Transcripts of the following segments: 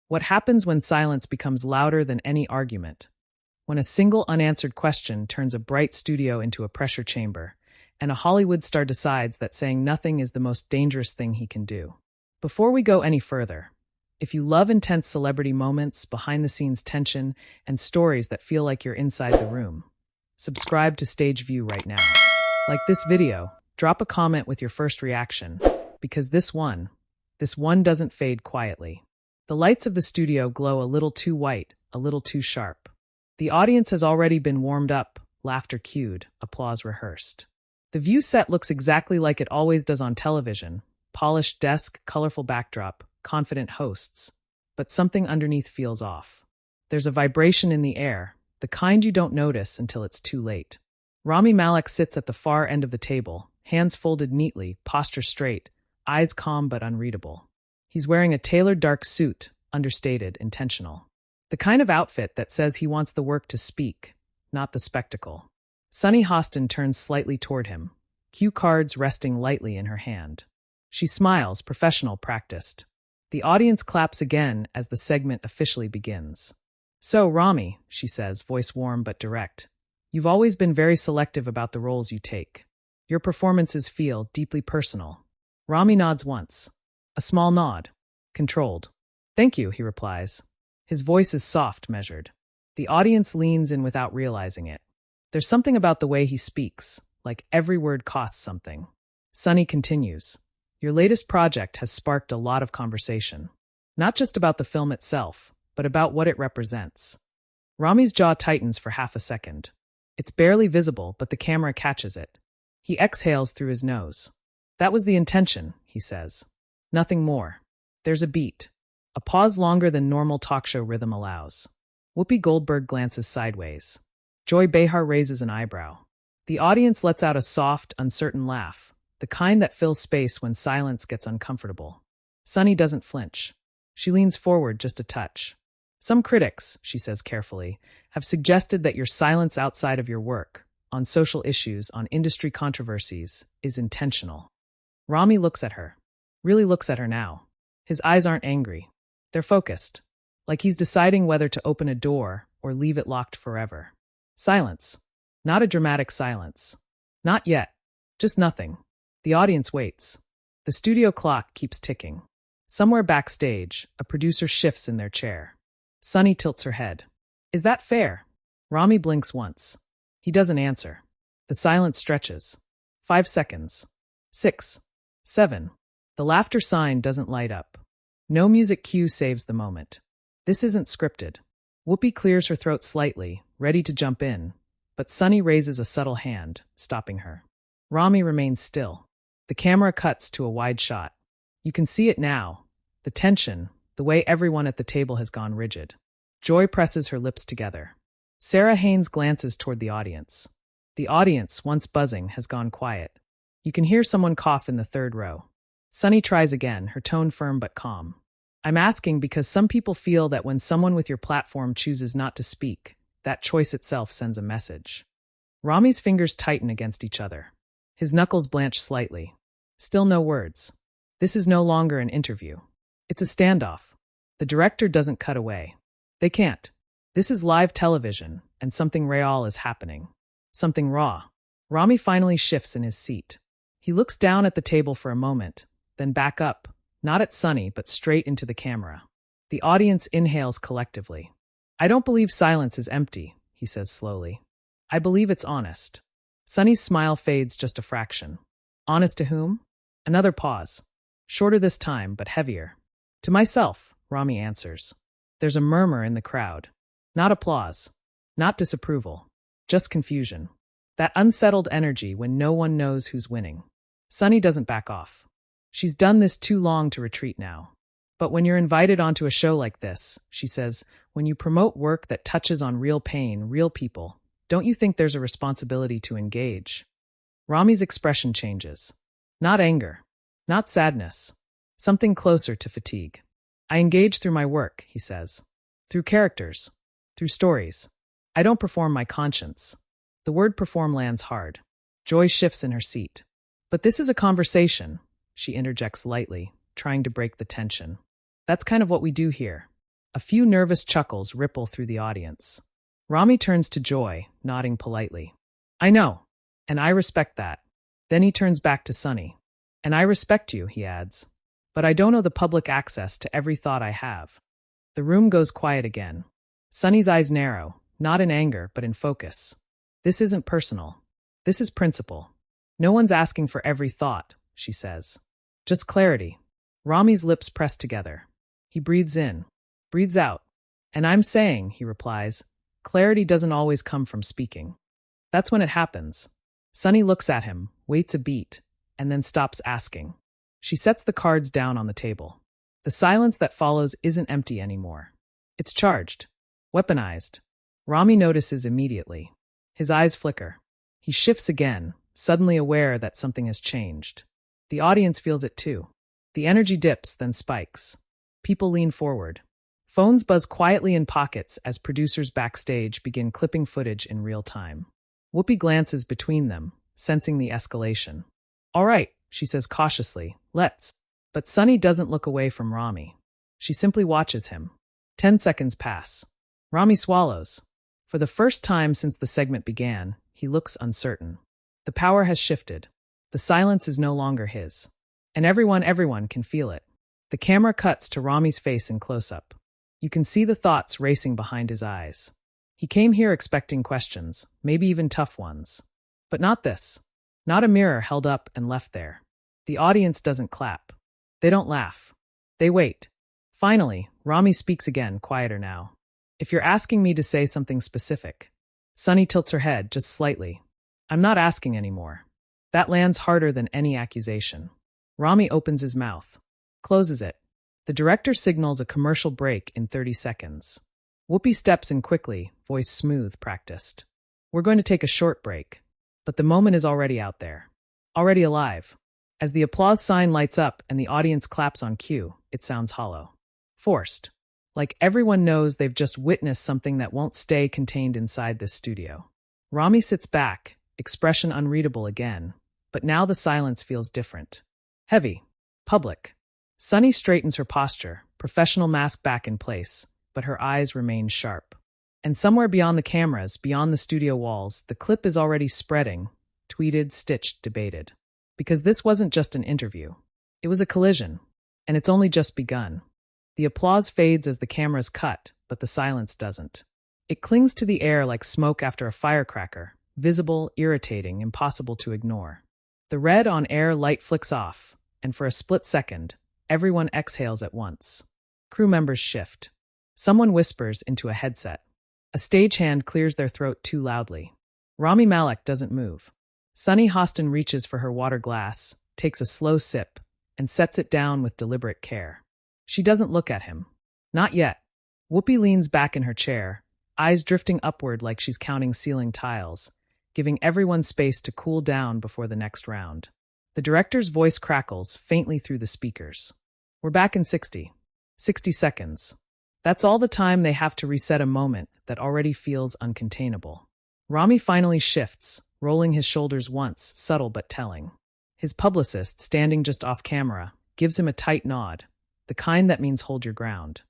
What happens when silence becomes louder than any argument? When a single unanswered question turns a bright studio into a pressure chamber, and a Hollywood star decides that saying nothing is the most dangerous thing he can do. Before we go any further, if you love intense celebrity moments, behind-the-scenes tension, and stories that feel like you're inside the room, subscribe to Stage View right now. Like this video, drop a comment with your first reaction, because this one doesn't fade quietly. The lights of the studio glow a little too white, a little too sharp. The audience has already been warmed up, laughter cued, applause rehearsed. The view set looks exactly like it always does on television: polished desk, colorful backdrop, confident hosts. But something underneath feels off. There's a vibration in the air, the kind you don't notice until it's too late. Rami Malek sits at the far end of the table, hands folded neatly, posture straight, eyes calm but unreadable. He's wearing a tailored dark suit, understated, intentional. The kind of outfit that says he wants the work to speak, not the spectacle. Sunny Hostin turns slightly toward him, cue cards resting lightly in her hand. She smiles, professional, practiced. The audience claps again as the segment officially begins. "So, Rami," she says, voice warm but direct, "you've always been very selective about the roles you take. Your performances feel deeply personal." Rami nods once. A small nod. Controlled. "Thank you," he replies. His voice is soft, measured. The audience leans in without realizing it. There's something about the way he speaks, like every word costs something. Sunny continues. "Your latest project has sparked a lot of conversation. Not just about the film itself, but about what it represents." Rami's jaw tightens for half a second. It's barely visible, but the camera catches it. He exhales through his nose. "That was the intention," he says. Nothing more. There's a beat. A pause longer than normal talk show rhythm allows. Whoopi Goldberg glances sideways. Joy Behar raises an eyebrow. The audience lets out a soft, uncertain laugh, the kind that fills space when silence gets uncomfortable. Sunny doesn't flinch. She leans forward just a touch. "Some critics," she says carefully, "have suggested that your silence outside of your work, on social issues, on industry controversies, is intentional." Rami looks at her. Really looks at her now. His eyes aren't angry. They're focused, like he's deciding whether to open a door or leave it locked forever. Silence. Not a dramatic silence. Not yet. Just nothing. The audience waits. The studio clock keeps ticking. Somewhere backstage, a producer shifts in their chair. Sunny tilts her head. "Is that fair?" Rami blinks once. He doesn't answer. The silence stretches. 5 seconds. 6. 7. The laughter sign doesn't light up. No music cue saves the moment. This isn't scripted. Whoopi clears her throat slightly, ready to jump in, but Sunny raises a subtle hand, stopping her. Rami remains still. The camera cuts to a wide shot. You can see it now. The tension, the way everyone at the table has gone rigid. Joy presses her lips together. Sarah Haynes glances toward the audience. The audience, once buzzing, has gone quiet. You can hear someone cough in the third row. Sunny tries again, her tone firm but calm. "I'm asking because some people feel that when someone with your platform chooses not to speak, that choice itself sends a message." Rami's fingers tighten against each other. His knuckles blanch slightly. Still no words. This is no longer an interview. It's a standoff. The director doesn't cut away. They can't. This is live television, and something real is happening. Something raw. Rami finally shifts in his seat. He looks down at the table for a moment, then back up, not at Sunny, but straight into the camera. The audience inhales collectively. "I don't believe silence is empty," he says slowly. "I believe it's honest." Sunny's smile fades just a fraction. "Honest to whom?" Another pause. Shorter this time, but heavier. "To myself," Rami answers. There's a murmur in the crowd. Not applause. Not disapproval. Just confusion. That unsettled energy when no one knows who's winning. Sunny doesn't back off. She's done this too long to retreat now. "But when you're invited onto a show like this," she says, "when you promote work that touches on real pain, real people, don't you think there's a responsibility to engage?" Rami's expression changes. Not anger. Not sadness. Something closer to fatigue. "I engage through my work," he says. "Through characters. Through stories. I don't perform my conscience." The word perform lands hard. Joy shifts in her seat. "But this is a conversation," she interjects lightly, trying to break the tension. "That's kind of what we do here. A few nervous chuckles ripple through the audience. Rami turns to Joy, nodding politely. I know, and I respect that. Then he turns back to Sunny. And I respect you, he adds. But I don't know the public access to every thought I have. The room goes quiet again. Sunny's eyes narrow, not in anger, but in focus. This isn't personal. This is principle. No one's asking for every thought, she says. Just clarity. Rami's lips press together. He breathes in, breathes out. And I'm saying, he replies, clarity doesn't always come from speaking. That's when it happens. Sunny looks at him, waits a beat, and then stops asking. She sets the cards down on the table. The silence that follows isn't empty anymore. It's charged, weaponized. Rami notices immediately. His eyes flicker. He shifts again, suddenly aware that something has changed. The audience feels it too. The energy dips, then spikes. People lean forward. Phones buzz quietly in pockets as producers backstage begin clipping footage in real time. Whoopi glances between them, sensing the escalation. All right, she says cautiously, let's. But Sunny doesn't look away from Rami. She simply watches him. 10 seconds pass. Rami swallows. For the first time since the segment began, he looks uncertain. The power has shifted. The silence is no longer his. And everyone can feel it. The camera cuts to Rami's face in close-up. You can see the thoughts racing behind his eyes. He came here expecting questions, maybe even tough ones. But not this. Not a mirror held up and left there. The audience doesn't clap. They don't laugh. They wait. Finally, Rami speaks again, quieter now. If you're asking me to say something specific. Sunny tilts her head just slightly. I'm not asking anymore. That lands harder than any accusation. Rami opens his mouth. Closes it. The director signals a commercial break in 30 seconds. Whoopi steps in quickly, voice smooth, practiced. We're going to take a short break. But the moment is already out there. Already alive. As the applause sign lights up and the audience claps on cue, it sounds hollow. Forced. Like everyone knows they've just witnessed something that won't stay contained inside this studio. Rami sits back, expression unreadable again, but now the silence feels different. Heavy. Public. Sunny straightens her posture, professional mask back in place, but her eyes remain sharp. And somewhere beyond the cameras, beyond the studio walls, the clip is already spreading, tweeted, stitched, debated. Because this wasn't just an interview. It was a collision, and it's only just begun. The applause fades as the cameras cut, but the silence doesn't. It clings to the air like smoke after a firecracker, visible, irritating, impossible to ignore. The red on-air light flicks off, and for a split second, everyone exhales at once. Crew members shift. Someone whispers into a headset. A stagehand clears their throat too loudly. Rami Malek doesn't move. Sunny Hostin reaches for her water glass, takes a slow sip, and sets it down with deliberate care. She doesn't look at him. Not yet. Whoopi leans back in her chair, eyes drifting upward like she's counting ceiling tiles, giving everyone space to cool down before the next round. The director's voice crackles faintly through the speakers. We're back in 60 seconds. That's all the time they have to reset a moment that already feels uncontainable. Rami finally shifts, rolling his shoulders once, subtle but telling. His publicist, standing just off camera, gives him a tight nod, the kind that means hold your ground.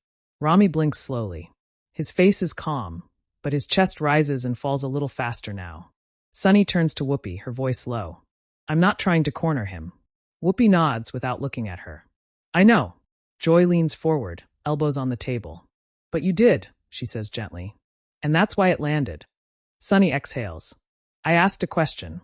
Rami blinks slowly. His face is calm, but his chest rises and falls a little faster now. Sunny turns to Whoopi, her voice low. I'm not trying to corner him. Whoopi nods without looking at her. I know. Joy leans forward, elbows on the table. But you did, she says gently. And that's why it landed. Sunny exhales. I asked a question.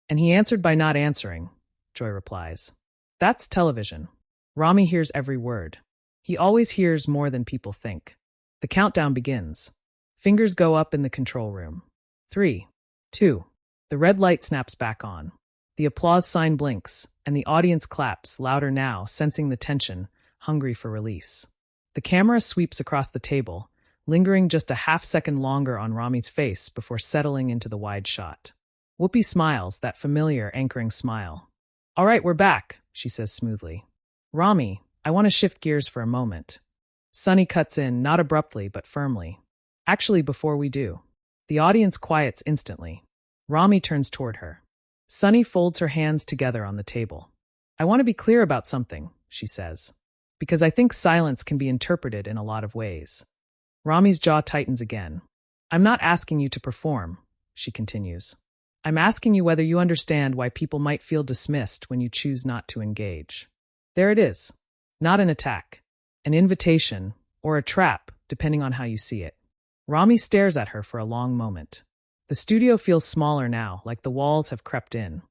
And he answered by not answering, Joy replies. That's television. Rami hears every word. He always hears more than people think. The countdown begins. Fingers go up in the control room. 3, 2. The red light snaps back on. The applause sign blinks, and the audience claps, louder now, sensing the tension, hungry for release. The camera sweeps across the table, lingering just a half-second longer on Rami's face before settling into the wide shot. Whoopi smiles, that familiar, anchoring smile. All right, we're back, she says smoothly. Rami, I want to shift gears for a moment. Sunny cuts in, not abruptly, but firmly. Actually, before we do. The audience quiets instantly. Rami turns toward her. Sunny folds her hands together on the table. I want to be clear about something, she says. Because I think silence can be interpreted in a lot of ways. Rami's jaw tightens again. I'm not asking you to perform, she continues. I'm asking you whether you understand why people might feel dismissed when you choose not to engage. There it is. Not an attack, an invitation, or a trap, depending on how you see it. Rami stares at her for a long moment. The studio feels smaller now, like the walls have crept in.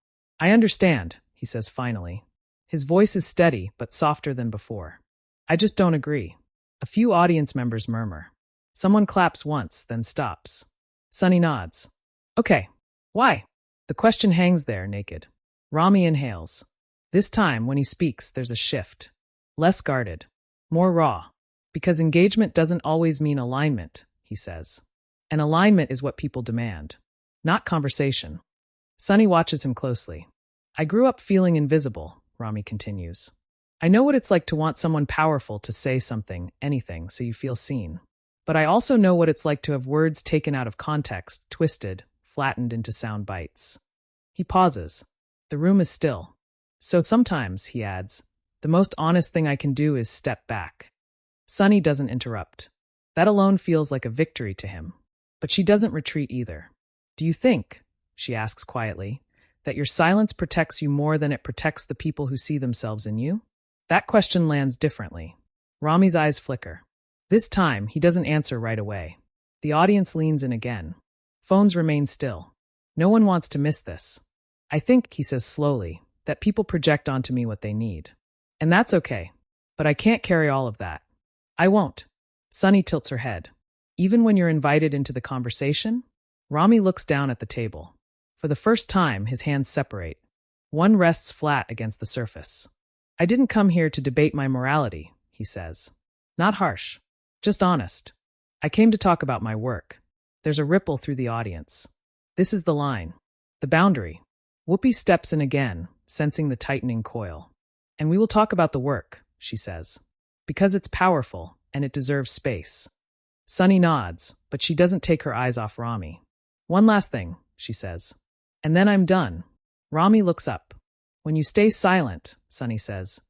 I understand, he says finally. His voice is steady, but softer than before. I just don't agree. A few audience members murmur. Someone claps once, then stops. Sunny nods. Okay. Why? The question hangs there, naked. Rami inhales. This time, when he speaks, there's a shift. Less guarded. More raw. Because engagement doesn't always mean alignment, he says. And alignment is what people demand. Not conversation. Sunny watches him closely. I grew up feeling invisible, Rami continues. I know what it's like to want someone powerful to say something, anything, so you feel seen. But I also know what it's like to have words taken out of context, twisted, flattened into sound bites. He pauses. The room is still. So sometimes, he adds, the most honest thing I can do is step back. Sunny doesn't interrupt. That alone feels like a victory to him. But she doesn't retreat either. Do you think, she asks quietly, that your silence protects you more than it protects the people who see themselves in you? That question lands differently. Rami's eyes flicker. This time, he doesn't answer right away. The audience leans in again. Phones remain still. No one wants to miss this. I think, he says slowly, that people project onto me what they need. And that's okay. But I can't carry all of that. I won't. Sunny tilts her head. Even when you're invited into the conversation? Rami looks down at the table. For the first time, his hands separate. One rests flat against the surface. I didn't come here to debate my morality, he says. Not harsh. Just honest. I came to talk about my work. There's a ripple through the audience. This is the line. The boundary. Whoopi steps in again, sensing the tightening coil. And we will talk about the work, she says. Because it's powerful, and it deserves space. Sunny nods, but she doesn't take her eyes off Rami. One last thing, she says. And then I'm done. Rami looks up. When you stay silent, Sunny says,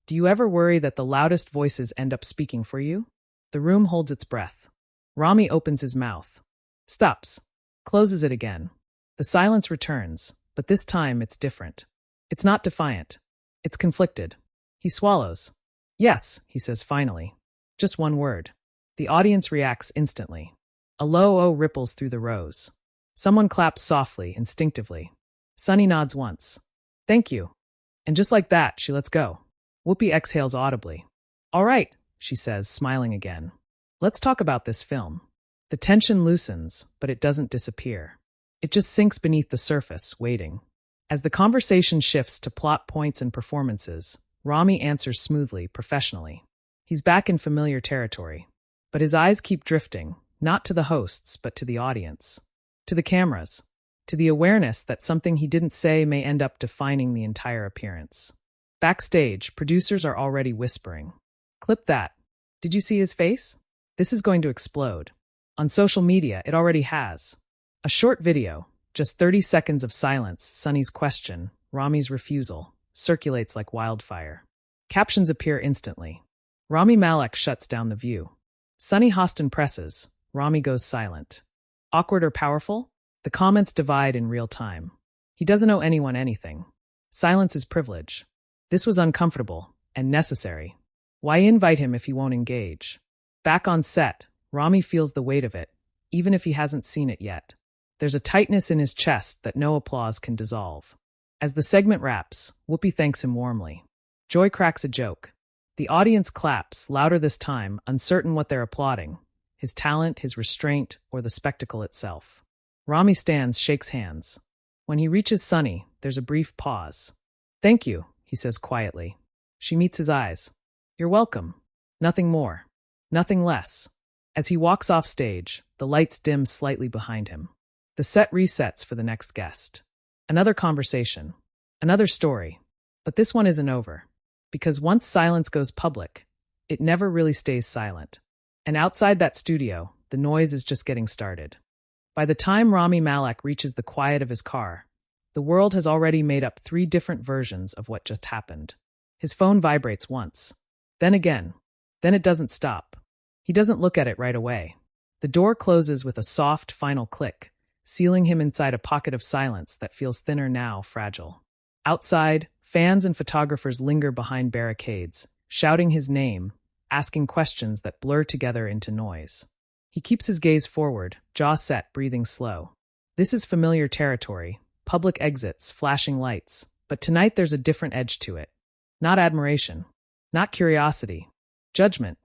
do you ever worry that the loudest voices end up speaking for you? The room holds its breath. Rami opens his mouth. Stops. Closes it again. The silence returns, but this time it's different. It's not defiant. It's conflicted. He swallows. Yes, he says finally. Just one word. The audience reacts instantly. A low "oh" ripples through the rows. Someone claps softly, instinctively. Sunny nods once. Thank you. And just like that, she lets go. Whoopi exhales audibly. All right, she says, smiling again. Let's talk about this film. The tension loosens, but it doesn't disappear. It just sinks beneath the surface, waiting. As the conversation shifts to plot points and performances, Rami answers smoothly, professionally. He's back in familiar territory. But his eyes keep drifting, not to the hosts, but to the audience. To the cameras. To the awareness that something he didn't say may end up defining the entire appearance. Backstage, producers are already whispering. Clip that. Did you see his face? This is going to explode. On social media, it already has. A short video, just 30 seconds of silence, Sunny's question, Rami's refusal, circulates like wildfire. Captions appear instantly. Rami Malek shuts down the view. Sunny Hostin presses. Rami goes silent. Awkward or powerful? The comments divide in real time. He doesn't owe anyone anything. Silence is privilege. This was uncomfortable and necessary. Why invite him if he won't engage? Back on set, Rami feels the weight of it, even if he hasn't seen it yet. There's a tightness in his chest that no applause can dissolve. As the segment wraps, Whoopi thanks him warmly. Joy cracks a joke. The audience claps, louder this time, uncertain what they're applauding. His talent, his restraint, or the spectacle itself. Rami stands, shakes hands. When he reaches Sunny, there's a brief pause. Thank you, he says quietly. She meets his eyes. You're welcome. Nothing more. Nothing less. As he walks off stage, the lights dim slightly behind him. The set resets for the next guest. Another conversation. Another story. But this one isn't over. Because once silence goes public, it never really stays silent. And outside that studio, the noise is just getting started. By the time Rami Malek reaches the quiet of his car, the world has already made up 3 different versions of what just happened. His phone vibrates once. Then again. Then it doesn't stop. He doesn't look at it right away. The door closes with a soft, final click, sealing him inside a pocket of silence that feels thinner now, fragile. Outside, fans and photographers linger behind barricades, shouting his name, asking questions that blur together into noise. He keeps his gaze forward, jaw set, breathing slow. This is familiar territory, public exits, flashing lights, but tonight there's a different edge to it. Not admiration, not curiosity, judgment.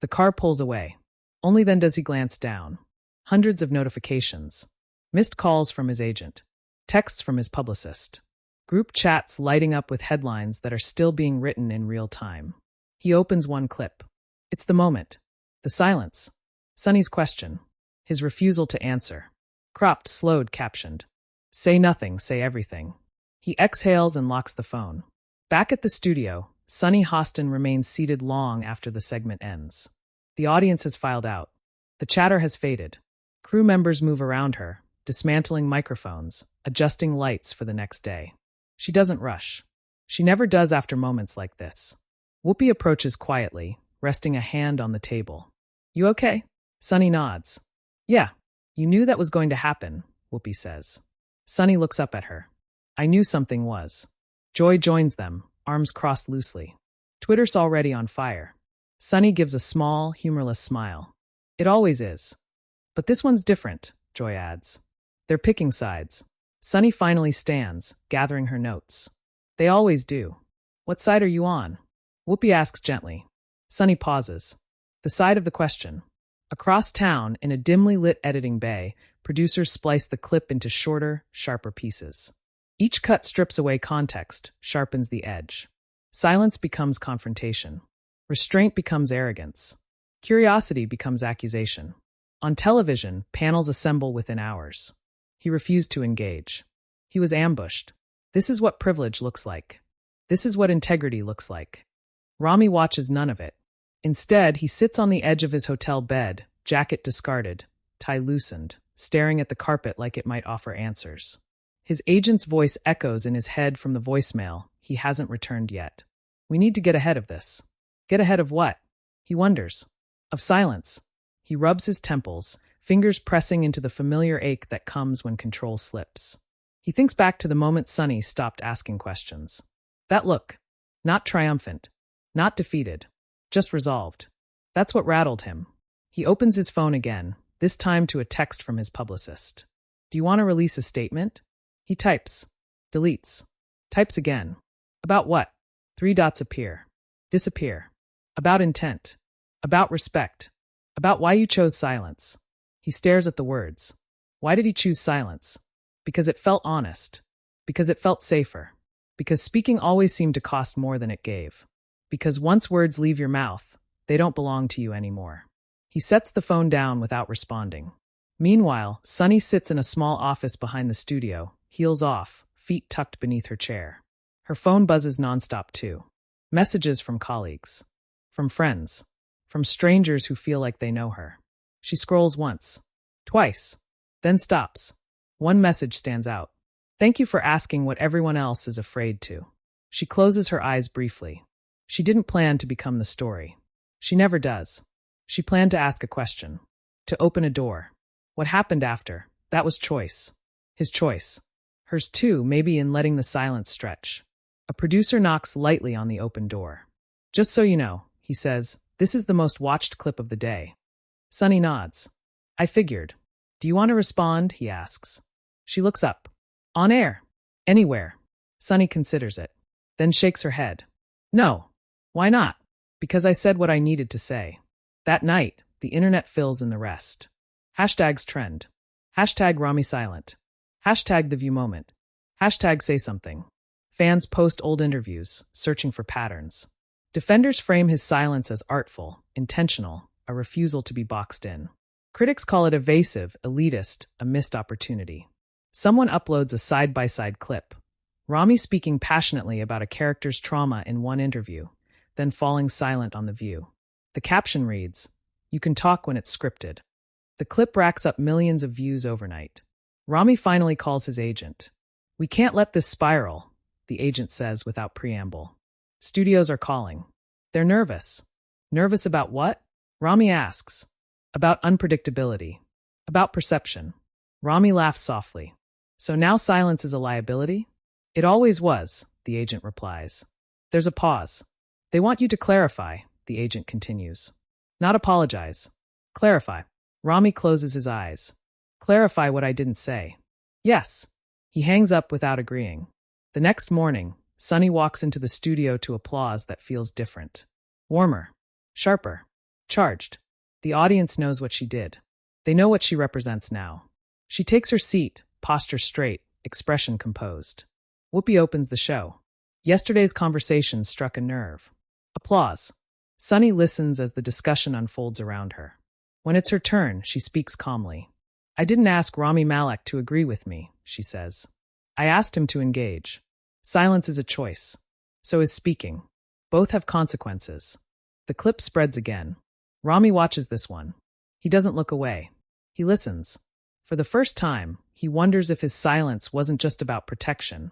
The car pulls away. Only then does he glance down. Hundreds of notifications. Missed calls from his agent. Texts from his publicist. Group chats lighting up with headlines that are still being written in real time. He opens one clip. It's the moment. The silence. Sunny's question. His refusal to answer. Cropped, slowed, captioned. Say nothing, say everything. He exhales and locks the phone. Back at the studio, Sunny Hostin remains seated long after the segment ends. The audience has filed out. The chatter has faded. Crew members move around her, dismantling microphones, adjusting lights for the next day. She doesn't rush. She never does after moments like this. Whoopi approaches quietly, resting a hand on the table. You okay? Sunny nods. Yeah, you knew that was going to happen, Whoopi says. Sunny looks up at her. I knew something was. Joy joins them, arms crossed loosely. Twitter's already on fire. Sunny gives a small, humorless smile. It always is. But this one's different, Joy adds. They're picking sides. Sunny finally stands, gathering her notes. They always do. What side are you on? Whoopi asks gently. Sunny pauses. The side of the question. Across town, in a dimly lit editing bay, producers splice the clip into shorter, sharper pieces. Each cut strips away context, sharpens the edge. Silence becomes confrontation. Restraint becomes arrogance. Curiosity becomes accusation. On television, panels assemble within hours. He refused to engage. He was ambushed. This is what privilege looks like. This is what integrity looks like. Rami watches none of it. Instead, he sits on the edge of his hotel bed, jacket discarded, tie loosened, staring at the carpet like it might offer answers. His agent's voice echoes in his head from the voicemail. He hasn't returned yet. We need to get ahead of this. Get ahead of what? He wonders. Of silence. He rubs his temples, fingers pressing into the familiar ache that comes when control slips. He thinks back to the moment Sunny stopped asking questions. That look. Not triumphant. Not defeated. Just resolved. That's what rattled him. He opens his phone again, this time to a text from his publicist. Do you want to release a statement? He types. Deletes. Types again. About what? 3 dots appear. Disappear. About intent. About respect. About why you chose silence. He stares at the words. Why did he choose silence? Because it felt honest. Because it felt safer. Because speaking always seemed to cost more than it gave. Because once words leave your mouth, they don't belong to you anymore. He sets the phone down without responding. Meanwhile, Sunny sits in a small office behind the studio, heels off, feet tucked beneath her chair. Her phone buzzes nonstop too. Messages from colleagues. From friends. From strangers who feel like they know her. She scrolls once. Twice. Then stops. One message stands out. Thank you for asking what everyone else is afraid to. She closes her eyes briefly. She didn't plan to become the story. She never does. She planned to ask a question. To open a door. What happened after? That was choice. His choice. Hers too, maybe in letting the silence stretch. A producer knocks lightly on the open door. Just so you know, he says, this is the most watched clip of the day. Sunny nods. I figured. Do you want to respond? He asks. She looks up. On air. Anywhere. Sunny considers it. Then shakes her head. No. Why not? Because I said what I needed to say. That night, the internet fills in the rest. Hashtags trend. Hashtag Rami silent. Hashtag the view moment. Hashtag say something. Fans post old interviews, searching for patterns. Defenders frame his silence as artful, intentional, a refusal to be boxed in. Critics call it evasive, elitist, a missed opportunity. Someone uploads a side-by-side clip. Rami speaking passionately about a character's trauma in one interview, then falling silent on the view. The caption reads, "You can talk when it's scripted." The clip racks up millions of views overnight. Rami finally calls his agent. We can't let this spiral, the agent says without preamble. Studios are calling. They're nervous. Nervous about what? Rami asks. About unpredictability. About perception. Rami laughs softly. So now silence is a liability? It always was, the agent replies. There's a pause. They want you to clarify, the agent continues. Not apologize. Clarify. Rami closes his eyes. Clarify what I didn't say. Yes. He hangs up without agreeing. The next morning, Sunny walks into the studio to applause that feels different. Warmer. Sharper. Charged. The audience knows what she did. They know what she represents now. She takes her seat, posture straight, expression composed. Whoopi opens the show. Yesterday's conversation struck a nerve. Applause. Sunny listens as the discussion unfolds around her. When it's her turn, she speaks calmly. I didn't ask Rami Malek to agree with me, she says. I asked him to engage. Silence is a choice. So is speaking. Both have consequences. The clip spreads again. Rami watches this one. He doesn't look away. He listens. For the first time, he wonders if his silence wasn't just about protection,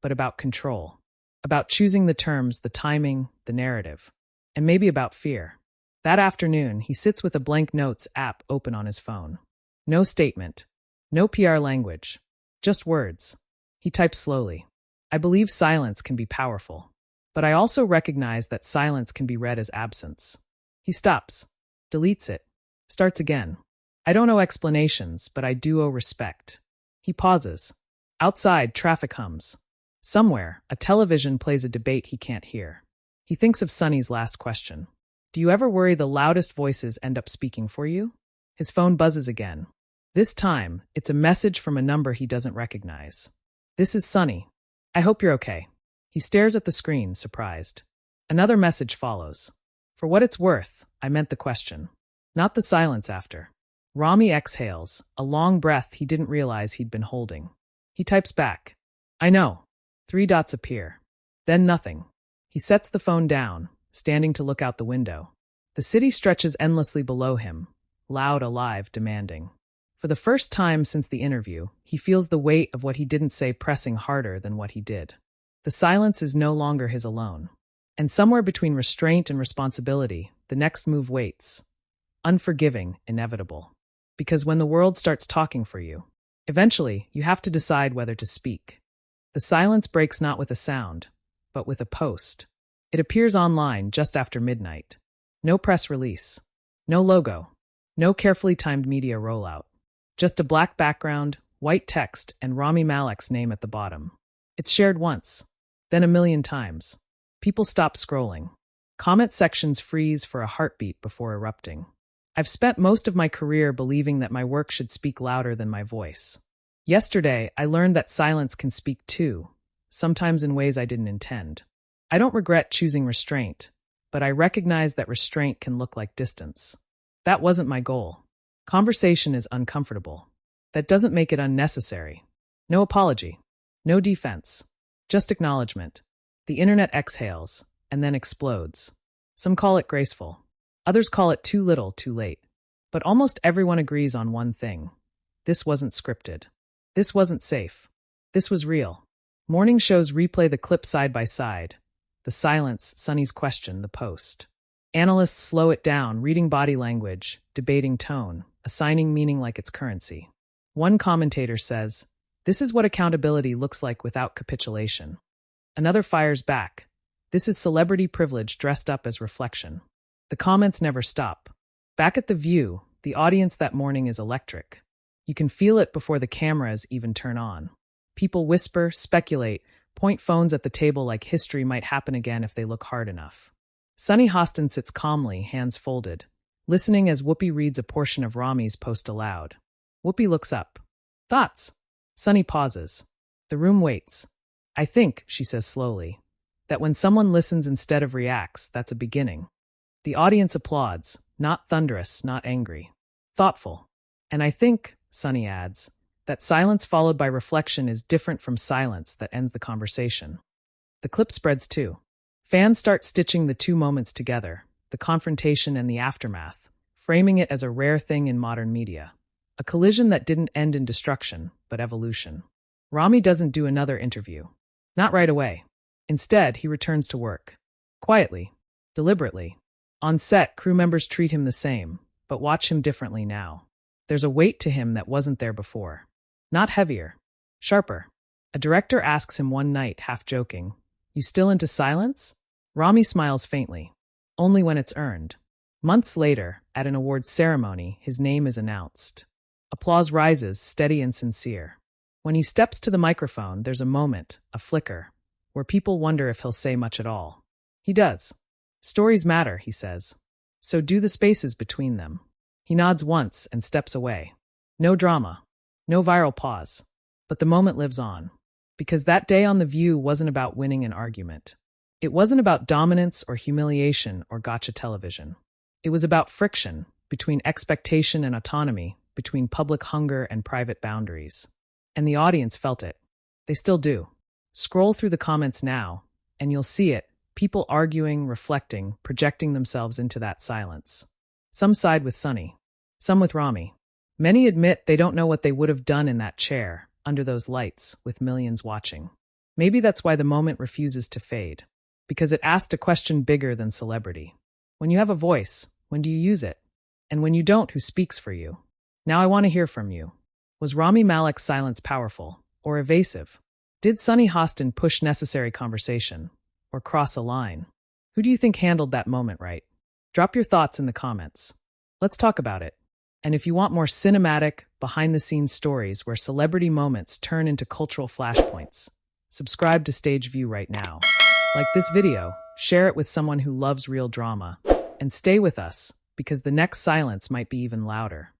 but about control. About choosing the terms, the timing, the narrative. And maybe about fear. That afternoon, he sits with a blank notes app open on his phone. No statement. No PR language. Just words. He types slowly. I believe silence can be powerful. But I also recognize that silence can be read as absence. He stops. Deletes it. Starts again. I don't owe explanations, but I do owe respect. He pauses. Outside, traffic hums. Somewhere, a television plays a debate he can't hear. He thinks of Sunny's last question. Do you ever worry the loudest voices end up speaking for you? His phone buzzes again. This time, it's a message from a number he doesn't recognize. This is Sunny. I hope you're okay. He stares at the screen, surprised. Another message follows. For what it's worth, I meant the question. Not the silence after. Rami exhales, a long breath he didn't realize he'd been holding. He types back. I know. 3 dots appear. Then nothing. He sets the phone down, standing to look out the window. The city stretches endlessly below him, loud, alive, demanding. For the first time since the interview, he feels the weight of what he didn't say pressing harder than what he did. The silence is no longer his alone. And somewhere between restraint and responsibility, the next move waits. Unforgiving, inevitable. Because when the world starts talking for you, eventually you have to decide whether to speak. The silence breaks not with a sound, but with a post. It appears online just after midnight. No press release. No logo. No carefully timed media rollout. Just a black background, white text, and Rami Malek's name at the bottom. It's shared once, then a million times. People stop scrolling. Comment sections freeze for a heartbeat before erupting. I've spent most of my career believing that my work should speak louder than my voice. Yesterday, I learned that silence can speak too, sometimes in ways I didn't intend. I don't regret choosing restraint, but I recognize that restraint can look like distance. That wasn't my goal. Conversation is uncomfortable. That doesn't make it unnecessary. No apology. No defense. Just acknowledgement. The internet exhales, and then explodes. Some call it graceful. Others call it too little, too late. But almost everyone agrees on one thing. This wasn't scripted. This wasn't safe. This was real. Morning shows replay the clip side by side. The silence, Sunny's question, the post. Analysts slow it down, reading body language, debating tone, assigning meaning like it's currency. One commentator says, "This is what accountability looks like without capitulation." Another fires back. "This is celebrity privilege dressed up as reflection." The comments never stop. Back at the View, the audience that morning is electric. You can feel it before the cameras even turn on. People whisper, speculate, point phones at the table like history might happen again if they look hard enough. Sunny Hostin sits calmly, hands folded, listening as Whoopi reads a portion of Rami's post aloud. Whoopi looks up. "Thoughts?" Sunny pauses. The room waits. "I think," she says slowly, "that when someone listens instead of reacts, that's a beginning." The audience applauds, not thunderous, not angry. Thoughtful. And I think, Sunny adds, that silence followed by reflection is different from silence that ends the conversation. The clip spreads too. Fans start stitching the two moments together, the confrontation and the aftermath, framing it as a rare thing in modern media. A collision that didn't end in destruction, but evolution. Rami doesn't do another interview. Not right away. Instead, he returns to work. Quietly. Deliberately. On set, crew members treat him the same, but watch him differently now. There's a weight to him that wasn't there before. Not heavier. Sharper. A director asks him one night, half joking, "You still into silence?" Rami smiles faintly. Only when it's earned. Months later, at an awards ceremony, his name is announced. Applause rises, steady and sincere. When he steps to the microphone, there's a moment, a flicker, where people wonder if he'll say much at all. He does. "Stories matter," he says. "So do the spaces between them." He nods once and steps away. No drama. No viral pause. But the moment lives on. Because that day on The View wasn't about winning an argument. It wasn't about dominance or humiliation or gotcha television. It was about friction, between expectation and autonomy, between public hunger and private boundaries. And the audience felt it. They still do. Scroll through the comments now, and you'll see it. People arguing, reflecting, projecting themselves into that silence. Some side with Sunny. Some with Rami. Many admit they don't know what they would have done in that chair, under those lights, with millions watching. Maybe that's why the moment refuses to fade. Because it asked a question bigger than celebrity. When you have a voice, when do you use it? And when you don't, who speaks for you? Now I want to hear from you. Was Rami Malek's silence powerful or evasive? Did Sunny Hostin push necessary conversation or cross a line? Who do you think handled that moment right? Drop your thoughts in the comments. Let's talk about it. And if you want more cinematic, behind-the-scenes stories where celebrity moments turn into cultural flashpoints, subscribe to Stage View right now. Like this video, share it with someone who loves real drama, and stay with us because the next silence might be even louder.